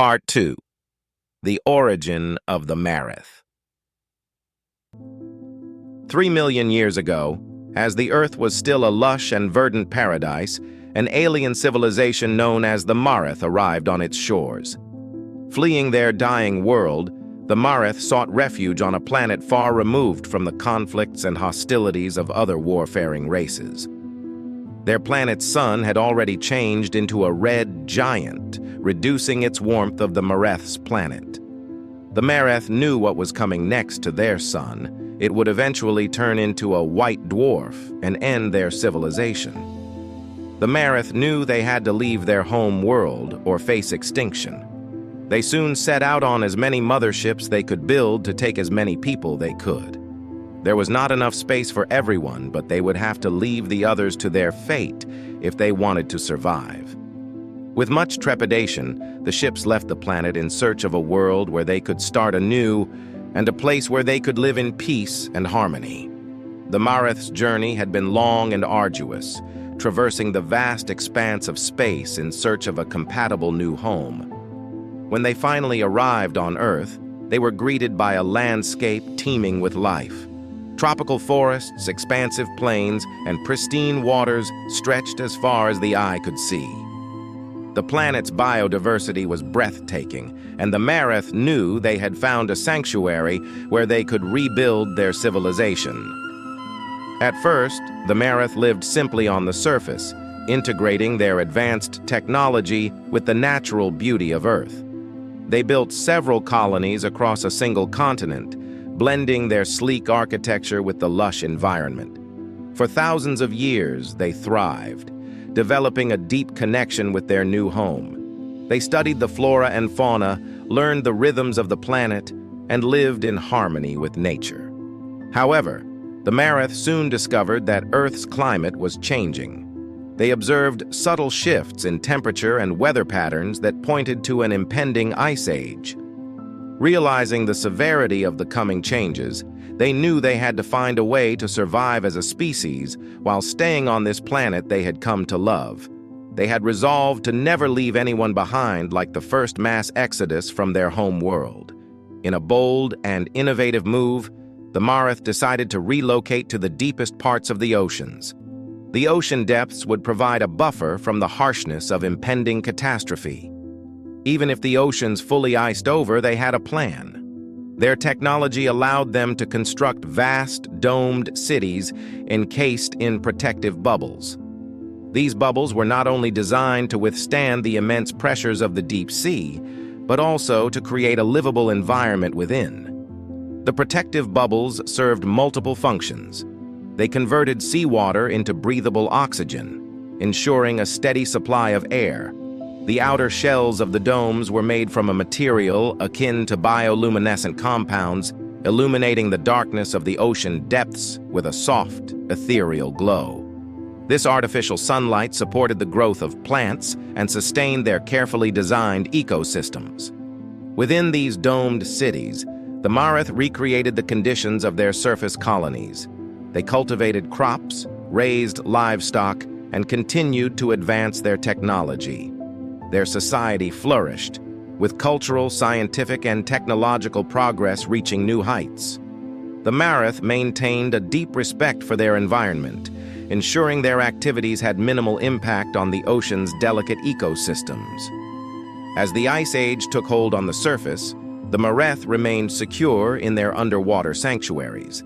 Part 2. The Origin of the Mareth. 3 million years ago, as the Earth was still a lush and verdant paradise, an alien civilization known as the Mareth arrived on its shores. Fleeing their dying world, the Mareth sought refuge on a planet far removed from the conflicts and hostilities of other warfaring races. Their planet's sun had already changed into a red giant, reducing its warmth of the Mareth's planet. The Mareth knew what was coming next to their sun. It would eventually turn into a white dwarf and end their civilization. The Mareth knew they had to leave their home world or face extinction. They soon set out on as many motherships they could build to take as many people they could. There was not enough space for everyone, but they would have to leave the others to their fate if they wanted to survive. With much trepidation, the ships left the planet in search of a world where they could start anew and a place where they could live in peace and harmony. The Mareth's journey had been long and arduous, traversing the vast expanse of space in search of a compatible new home. When they finally arrived on Earth, they were greeted by a landscape teeming with life. Tropical forests, expansive plains, and pristine waters stretched as far as the eye could see. The planet's biodiversity was breathtaking, and the Mareth knew they had found a sanctuary where they could rebuild their civilization. At first, the Mareth lived simply on the surface, integrating their advanced technology with the natural beauty of Earth. They built several colonies across a single continent, blending their sleek architecture with the lush environment. For thousands of years, they thrived, developing a deep connection with their new home. They studied the flora and fauna, learned the rhythms of the planet, and lived in harmony with nature. However, the Mareth soon discovered that Earth's climate was changing. They observed subtle shifts in temperature and weather patterns that pointed to an impending ice age. Realizing the severity of the coming changes, they knew they had to find a way to survive as a species while staying on this planet they had come to love. They had resolved to never leave anyone behind like the first mass exodus from their home world. In a bold and innovative move, the Mareth decided to relocate to the deepest parts of the oceans. The ocean depths would provide a buffer from the harshness of impending catastrophe. Even if the oceans fully iced over, they had a plan. Their technology allowed them to construct vast, domed cities encased in protective bubbles. These bubbles were not only designed to withstand the immense pressures of the deep sea, but also to create a livable environment within. The protective bubbles served multiple functions. They converted seawater into breathable oxygen, ensuring a steady supply of air. The outer shells of the domes were made from a material akin to bioluminescent compounds, illuminating the darkness of the ocean depths with a soft, ethereal glow. This artificial sunlight supported the growth of plants and sustained their carefully designed ecosystems. Within these domed cities, the Mareth recreated the conditions of their surface colonies. They cultivated crops, raised livestock, and continued to advance their technology. Their society flourished, with cultural, scientific, and technological progress reaching new heights. The Mareth maintained a deep respect for their environment, ensuring their activities had minimal impact on the ocean's delicate ecosystems. As the Ice Age took hold on the surface, the Mareth remained secure in their underwater sanctuaries.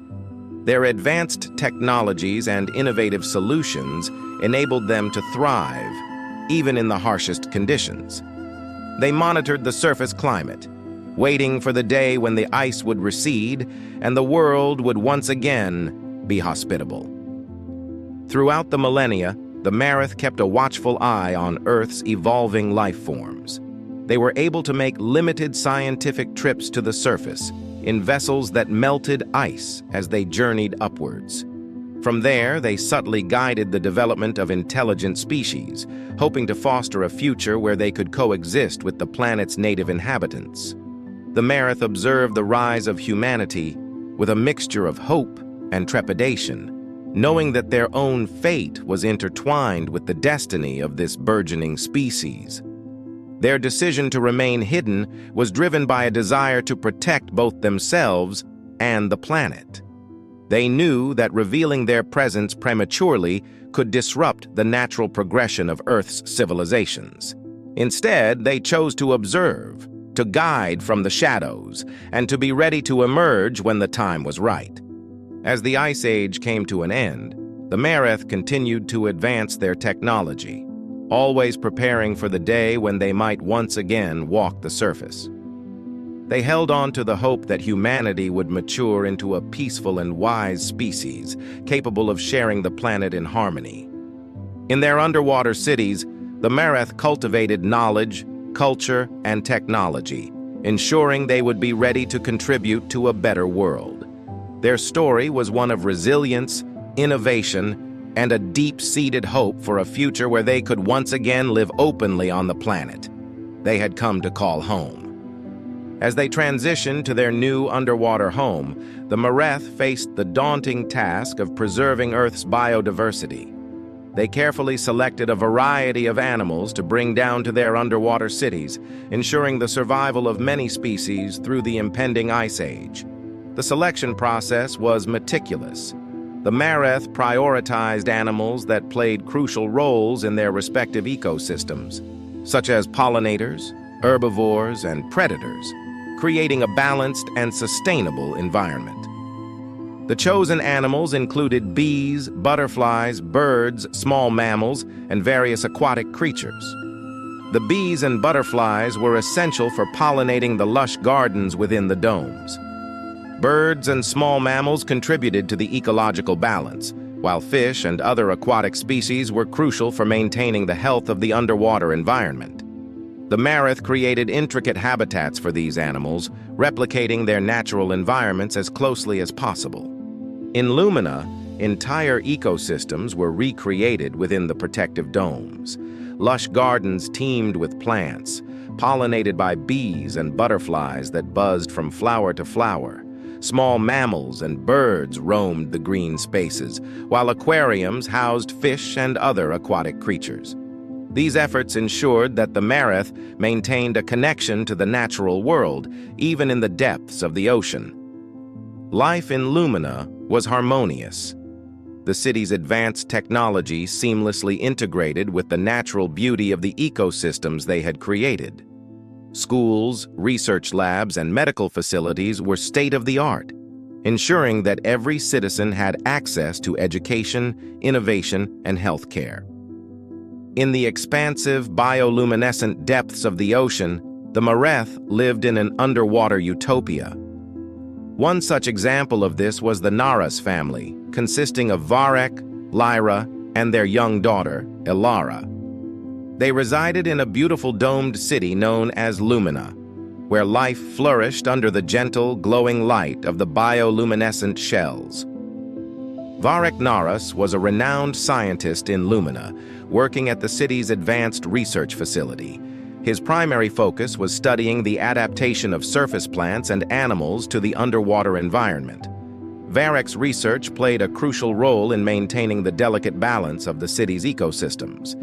Their advanced technologies and innovative solutions enabled them to thrive, even in the harshest conditions. They monitored the surface climate, waiting for the day when the ice would recede and the world would once again be hospitable. Throughout the millennia, the Mareth kept a watchful eye on Earth's evolving life forms. They were able to make limited scientific trips to the surface in vessels that melted ice as they journeyed upwards. From there, they subtly guided the development of intelligent species, hoping to foster a future where they could coexist with the planet's native inhabitants. The Mareth observed the rise of humanity with a mixture of hope and trepidation, knowing that their own fate was intertwined with the destiny of this burgeoning species. Their decision to remain hidden was driven by a desire to protect both themselves and the planet. They knew that revealing their presence prematurely could disrupt the natural progression of Earth's civilizations. Instead, they chose to observe, to guide from the shadows, and to be ready to emerge when the time was right. As the Ice Age came to an end, the Mareth continued to advance their technology, always preparing for the day when they might once again walk the surface. They held on to the hope that humanity would mature into a peaceful and wise species, capable of sharing the planet in harmony. In their underwater cities, the Mareth cultivated knowledge, culture, and technology, ensuring they would be ready to contribute to a better world. Their story was one of resilience, innovation, and a deep-seated hope for a future where they could once again live openly on the planet they had come to call home. As they transitioned to their new underwater home, the Mareth faced the daunting task of preserving Earth's biodiversity. They carefully selected a variety of animals to bring down to their underwater cities, ensuring the survival of many species through the impending Ice Age. The selection process was meticulous. The Mareth prioritized animals that played crucial roles in their respective ecosystems, such as pollinators, herbivores, and predators, creating a balanced and sustainable environment. The chosen animals included bees, butterflies, birds, small mammals, and various aquatic creatures. The bees and butterflies were essential for pollinating the lush gardens within the domes. Birds and small mammals contributed to the ecological balance, while fish and other aquatic species were crucial for maintaining the health of the underwater environment. The Mareth created intricate habitats for these animals, replicating their natural environments as closely as possible. In Lumina, entire ecosystems were recreated within the protective domes. Lush gardens teemed with plants, pollinated by bees and butterflies that buzzed from flower to flower. Small mammals and birds roamed the green spaces, while aquariums housed fish and other aquatic creatures. These efforts ensured that the Mareth maintained a connection to the natural world, even in the depths of the ocean. Life in Lumina was harmonious. The city's advanced technology seamlessly integrated with the natural beauty of the ecosystems they had created. Schools, research labs, and medical facilities were state-of-the-art, ensuring that every citizen had access to education, innovation, and health care. In the expansive, bioluminescent depths of the ocean, the Mareth lived in an underwater utopia. One such example of this was the Naras family, consisting of Varek, Lyra, and their young daughter, Ilara. They resided in a beautiful domed city known as Lumina, where life flourished under the gentle, glowing light of the bioluminescent shells. Varek Naras was a renowned scientist in Lumina, working at the city's advanced research facility. His primary focus was studying the adaptation of surface plants and animals to the underwater environment. Varek's research played a crucial role in maintaining the delicate balance of the city's ecosystems.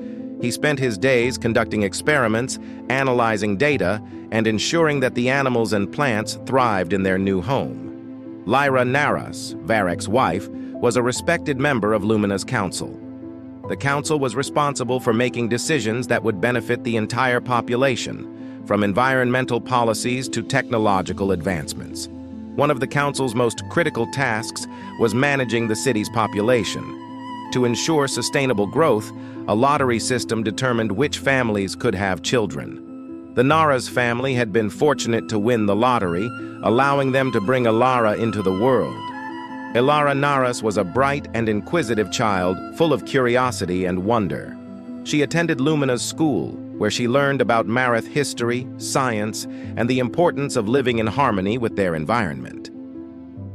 He spent his days conducting experiments, analyzing data, and ensuring that the animals and plants thrived in their new home. Lyra Naras, Varek's wife, was a respected member of Lumina's council. The council was responsible for making decisions that would benefit the entire population, from environmental policies to technological advancements. One of the council's most critical tasks was managing the city's population. To ensure sustainable growth, a lottery system determined which families could have children. The Naras family had been fortunate to win the lottery, allowing them to bring Ilara into the world. Ilara Naras was a bright and inquisitive child, full of curiosity and wonder. She attended Lumina's school, where she learned about Mareth history, science, and the importance of living in harmony with their environment.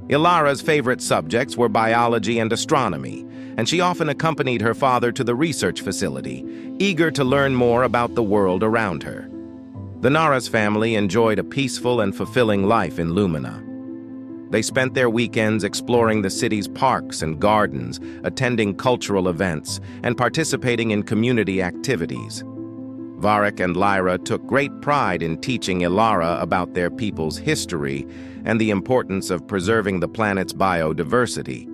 Ilara's favorite subjects were biology and astronomy, and she often accompanied her father to the research facility, eager to learn more about the world around her. The Naras family enjoyed a peaceful and fulfilling life in Lumina. They spent their weekends exploring the city's parks and gardens, attending cultural events, and participating in community activities. Varric and Lyra took great pride in teaching Ilara about their people's history and the importance of preserving the planet's biodiversity.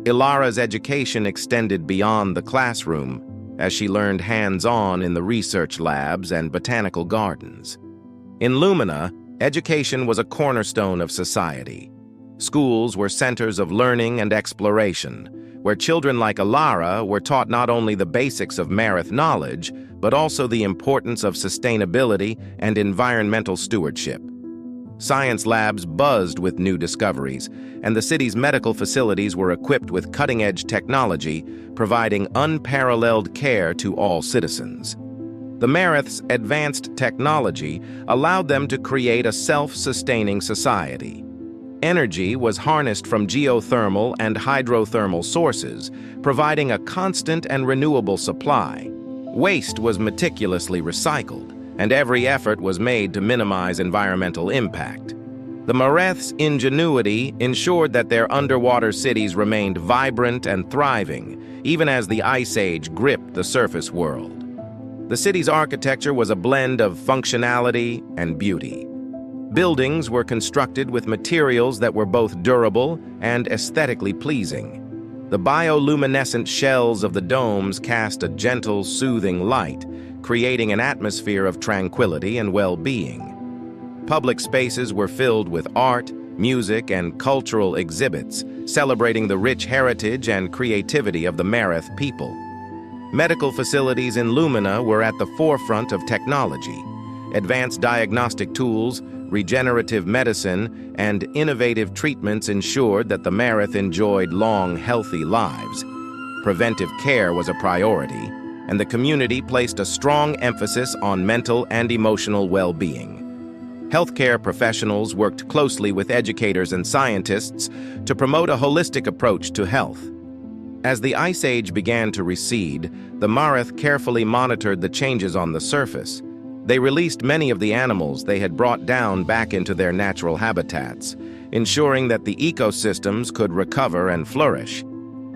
Ilara's education extended beyond the classroom, as she learned hands-on in the research labs and botanical gardens. In Lumina, education was a cornerstone of society. Schools were centers of learning and exploration, where children like Ilara were taught not only the basics of Mareth knowledge, but also the importance of sustainability and environmental stewardship. Science labs buzzed with new discoveries, and the city's medical facilities were equipped with cutting-edge technology, providing unparalleled care to all citizens. The Mareth's advanced technology allowed them to create a self-sustaining society. Energy was harnessed from geothermal and hydrothermal sources, providing a constant and renewable supply. Waste was meticulously recycled, and every effort was made to minimize environmental impact. The Mareth's ingenuity ensured that their underwater cities remained vibrant and thriving, even as the Ice Age gripped the surface world. The city's architecture was a blend of functionality and beauty. Buildings were constructed with materials that were both durable and aesthetically pleasing. The bioluminescent shells of the domes cast a gentle, soothing light, creating an atmosphere of tranquility and well-being. Public spaces were filled with art, music, and cultural exhibits, celebrating the rich heritage and creativity of the Mareth people. Medical facilities in Lumina were at the forefront of technology. Advanced diagnostic tools, regenerative medicine, and innovative treatments ensured that the Mareth enjoyed long, healthy lives. Preventive care was a priority, and the community placed a strong emphasis on mental and emotional well-being. Healthcare professionals worked closely with educators and scientists to promote a holistic approach to health. As the Ice Age began to recede, the Mareth carefully monitored the changes on the surface. They released many of the animals they had brought down back into their natural habitats, ensuring that the ecosystems could recover and flourish.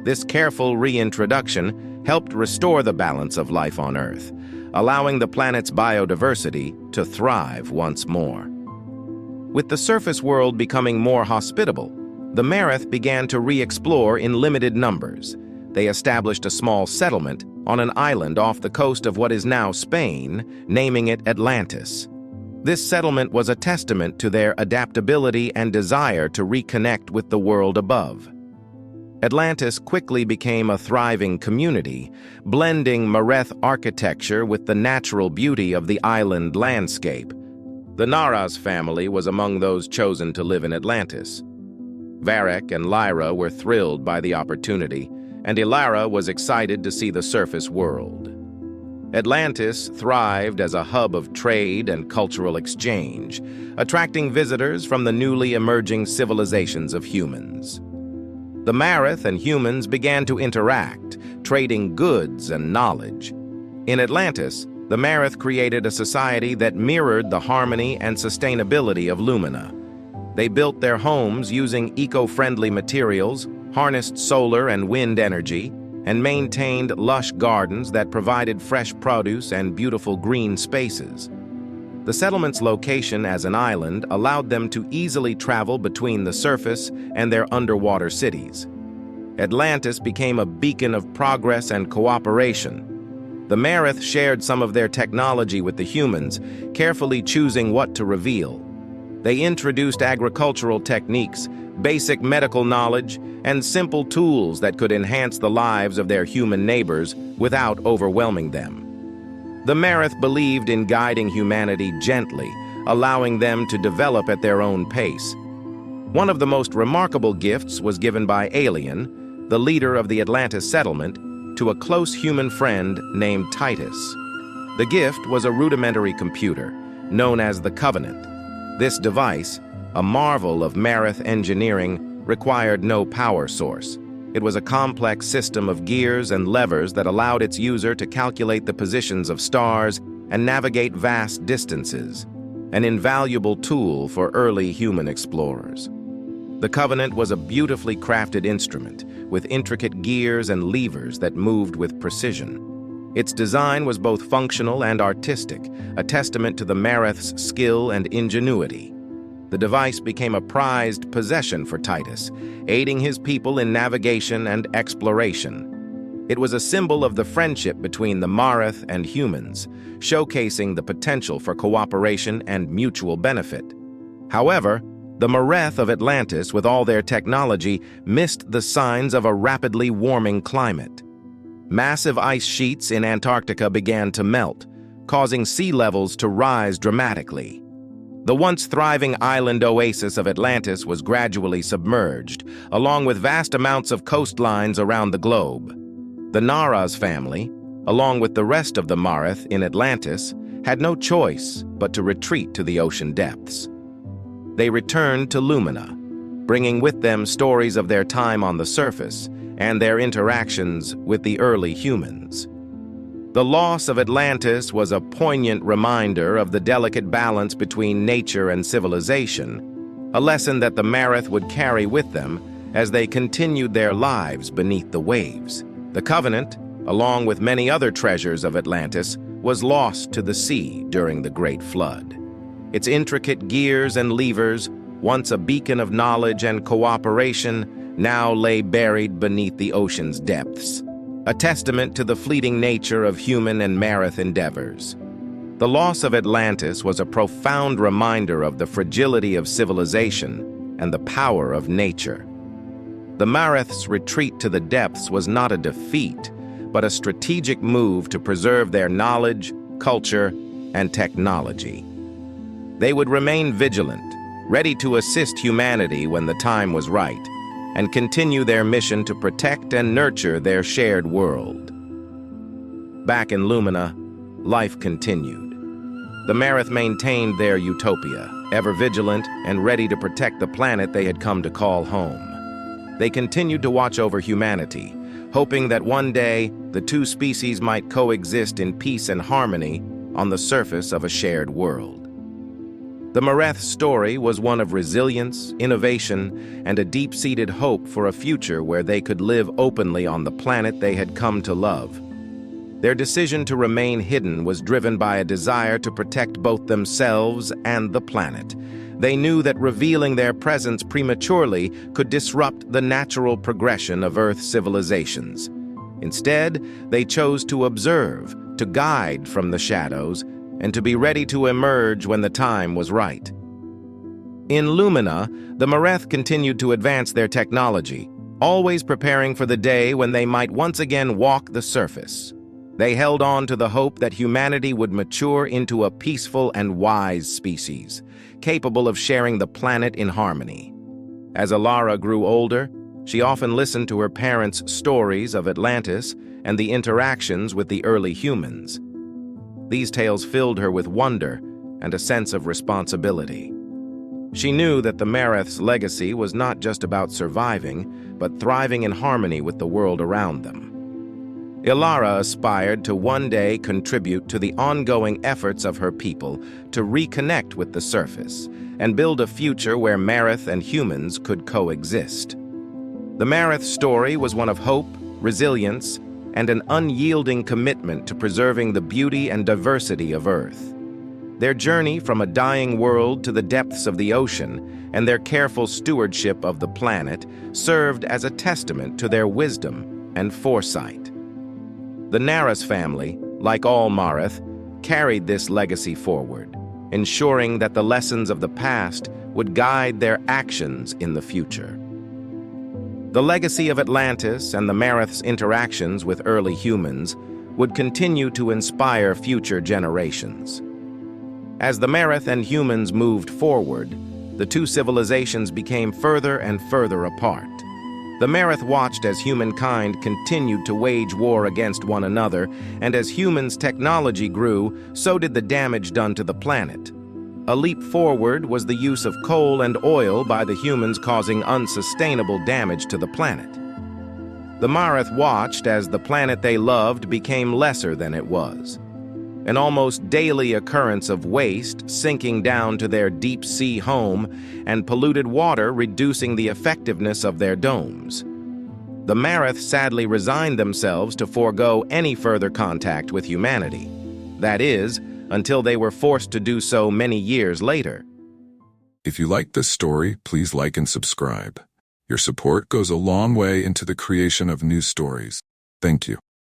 This careful reintroduction helped restore the balance of life on Earth, allowing the planet's biodiversity to thrive once more. With the surface world becoming more hospitable, the Mareth began to re-explore in limited numbers. They established a small settlement on an island off the coast of what is now Spain, naming it Atlantis. This settlement was a testament to their adaptability and desire to reconnect with the world above. Atlantis quickly became a thriving community, blending Mareth architecture with the natural beauty of the island landscape. The Naraz family was among those chosen to live in Atlantis. Varric and Lyra were thrilled by the opportunity, and Ilara was excited to see the surface world. Atlantis thrived as a hub of trade and cultural exchange, attracting visitors from the newly emerging civilizations of humans. The Mareth and humans began to interact, trading goods and knowledge. In Atlantis, the Mareth created a society that mirrored the harmony and sustainability of Lumina. They built their homes using eco-friendly materials, harnessed solar and wind energy, and maintained lush gardens that provided fresh produce and beautiful green spaces. The settlement's location as an island allowed them to easily travel between the surface and their underwater cities. Atlantis became a beacon of progress and cooperation. The Mareth shared some of their technology with the humans, carefully choosing what to reveal. They introduced agricultural techniques, basic medical knowledge, and simple tools that could enhance the lives of their human neighbors without overwhelming them. The Mareth believed in guiding humanity gently, allowing them to develop at their own pace. One of the most remarkable gifts was given by Alien, the leader of the Atlantis settlement, to a close human friend named Titus. The gift was a rudimentary computer, known as the Covenant. This device, a marvel of Mareth engineering, required no power source. It was a complex system of gears and levers that allowed its user to calculate the positions of stars and navigate vast distances, an invaluable tool for early human explorers. The Covenant was a beautifully crafted instrument with intricate gears and levers that moved with precision. Its design was both functional and artistic, a testament to the Mareth's skill and ingenuity. The device became a prized possession for Titus, aiding his people in navigation and exploration. It was a symbol of the friendship between the Mareth and humans, showcasing the potential for cooperation and mutual benefit. However, the Mareth of Atlantis, with all their technology, missed the signs of a rapidly warming climate. Massive ice sheets in Antarctica began to melt, causing sea levels to rise dramatically. The once thriving island oasis of Atlantis was gradually submerged, along with vast amounts of coastlines around the globe. The Naras family, along with the rest of the Mareth in Atlantis, had no choice but to retreat to the ocean depths. They returned to Lumina, bringing with them stories of their time on the surface and their interactions with the early humans. The loss of Atlantis was a poignant reminder of the delicate balance between nature and civilization, a lesson that the Mareth would carry with them as they continued their lives beneath the waves. The Covenant, along with many other treasures of Atlantis, was lost to the sea during the Great Flood. Its intricate gears and levers, once a beacon of knowledge and cooperation, now lay buried beneath the ocean's depths, a testament to the fleeting nature of human and Mareth endeavors. The loss of Atlantis was a profound reminder of the fragility of civilization and the power of nature. The Mareth's retreat to the depths was not a defeat, but a strategic move to preserve their knowledge, culture, and technology. They would remain vigilant, ready to assist humanity when the time was right, and continue their mission to protect and nurture their shared world. Back in Lumina, life continued. The Mareth maintained their utopia, ever vigilant and ready to protect the planet they had come to call home. They continued to watch over humanity, hoping that one day the two species might coexist in peace and harmony on the surface of a shared world. The Mareth story was one of resilience, innovation, and a deep-seated hope for a future where they could live openly on the planet they had come to love. Their decision to remain hidden was driven by a desire to protect both themselves and the planet. They knew that revealing their presence prematurely could disrupt the natural progression of Earth's civilizations. Instead, they chose to observe, to guide from the shadows, and to be ready to emerge when the time was right. In Lumina, the Mareth continued to advance their technology, always preparing for the day when they might once again walk the surface. They held on to the hope that humanity would mature into a peaceful and wise species, capable of sharing the planet in harmony. As Alara grew older, she often listened to her parents' stories of Atlantis and the interactions with the early humans. These tales filled her with wonder and a sense of responsibility. She knew that the Mareth's legacy was not just about surviving, but thriving in harmony with the world around them. Ilara aspired to one day contribute to the ongoing efforts of her people to reconnect with the surface and build a future where Mareth and humans could coexist. The Mareth story was one of hope, resilience, and an unyielding commitment to preserving the beauty and diversity of Earth. Their journey from a dying world to the depths of the ocean and their careful stewardship of the planet served as a testament to their wisdom and foresight. The Naras family, like all Mareth, carried this legacy forward, ensuring that the lessons of the past would guide their actions in the future. The legacy of Atlantis and the Mareth's interactions with early humans would continue to inspire future generations. As the Mareth and humans moved forward, the two civilizations became further and further apart. The Mareth watched as humankind continued to wage war against one another, and as humans' technology grew, so did the damage done to the planet. A leap forward was the use of coal and oil by the humans, causing unsustainable damage to the planet. The Mareth watched as the planet they loved became lesser than it was. An almost daily occurrence of waste sinking down to their deep-sea home and polluted water reducing the effectiveness of their domes. The Mareth sadly resigned themselves to forego any further contact with humanity. That is, until they were forced to do so many years later. If you like this story, please like and subscribe. Your support goes a long way into the creation of new stories. Thank you.